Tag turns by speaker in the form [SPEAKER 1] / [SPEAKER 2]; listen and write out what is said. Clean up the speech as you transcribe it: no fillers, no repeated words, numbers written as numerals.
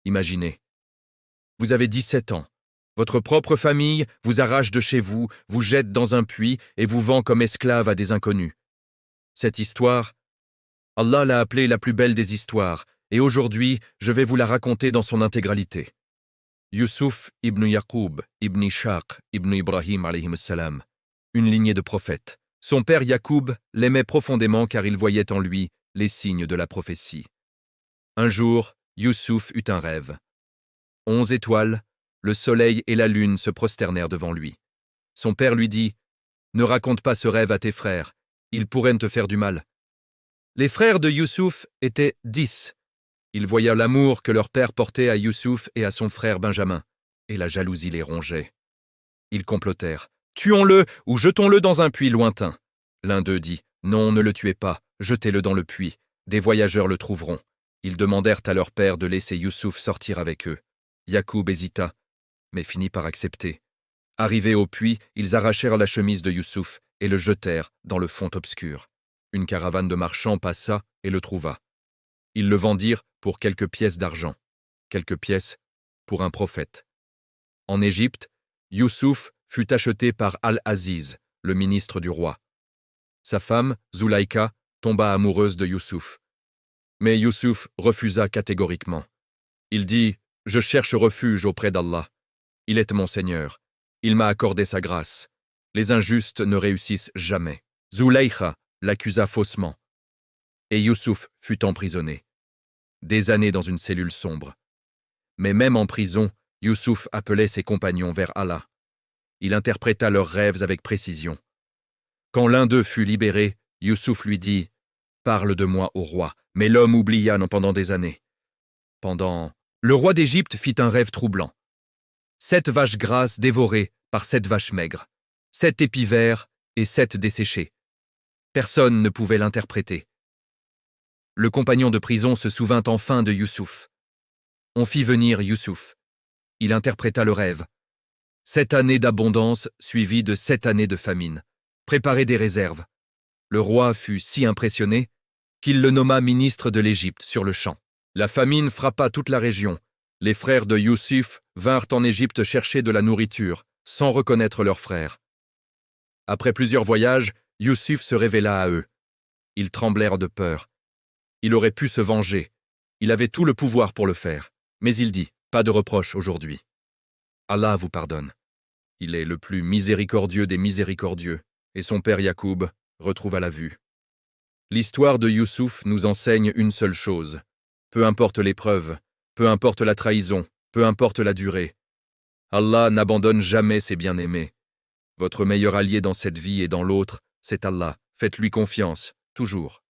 [SPEAKER 1] Imaginez. Vous avez 17 ans. Votre propre famille vous arrache de chez vous, vous jette dans un puits et vous vend comme esclave à des inconnus. Cette histoire, Allah l'a appelée la plus belle des histoires, et aujourd'hui, je vais vous la raconter dans son intégralité. Yusuf ibn Yaqub, ibn Ishaq, ibn Ibrahim alayhim salam, une lignée de prophètes. Son père Yaqub l'aimait profondément car il voyait en lui les signes de la prophétie. Un jour, Yusuf eut un rêve. 11 étoiles, le soleil et la lune se prosternèrent devant lui. Son père lui dit « Ne raconte pas ce rêve à tes frères, ils pourraient te faire du mal. » Les frères de Yusuf étaient 10. Ils voyaient l'amour que leur père portait à Yusuf et à son frère Benjamin, et la jalousie les rongeait. Ils complotèrent. « Tuons-le ou jetons-le dans un puits lointain. » L'un d'eux dit « Non, ne le tuez pas, jetez-le dans le puits. Des voyageurs le trouveront. » Ils demandèrent à leur père de laisser Yusuf sortir avec eux. Yaqub hésita, mais finit par accepter. Arrivés au puits, ils arrachèrent la chemise de Yusuf et le jetèrent dans le fond obscur. Une caravane de marchands passa et le trouva. Ils le vendirent pour quelques pièces d'argent, quelques pièces pour un prophète. En Égypte, Yusuf fut acheté par Al-Aziz, le ministre du roi. Sa femme, Zulaïka, tomba amoureuse de Yusuf. Mais Yusuf refusa catégoriquement. Il dit « Je cherche refuge auprès d'Allah. Il est mon Seigneur. Il m'a accordé sa grâce. Les injustes ne réussissent jamais. » Zulaïka l'accusa faussement. Et Yusuf fut emprisonné. Des années dans une cellule sombre. Mais même en prison, Yusuf appelait ses compagnons vers Allah. Il interpréta leurs rêves avec précision. Quand l'un d'eux fut libéré, Yusuf lui dit « Parle de moi au roi », mais l'homme oublia pendant des années. Le roi d'Égypte fit un rêve troublant. 7 vaches grasses dévorées par 7 vaches maigres, 7 épis verts et 7 desséchés. Personne ne pouvait l'interpréter. Le compagnon de prison se souvint enfin de Yusuf. On fit venir Yusuf. Il interpréta le rêve. 7 années d'abondance suivies de 7 années de famine. Préparez des réserves. Le roi fut si impressionné qu'il le nomma ministre de l'Égypte sur le champ. La famine frappa toute la région. Les frères de Yusuf vinrent en Égypte chercher de la nourriture, sans reconnaître leurs frères. Après plusieurs voyages, Yusuf se révéla à eux. Ils tremblèrent de peur. Il aurait pu se venger. Il avait tout le pouvoir pour le faire. Mais il dit, pas de reproche aujourd'hui. Allah vous pardonne. Il est le plus miséricordieux des miséricordieux, et son père Yaqub retrouva la vue. L'histoire de Yusuf nous enseigne une seule chose. Peu importe l'épreuve, peu importe la trahison, peu importe la durée, Allah n'abandonne jamais ses bien-aimés. Votre meilleur allié dans cette vie et dans l'autre, c'est Allah. Faites-lui confiance, toujours.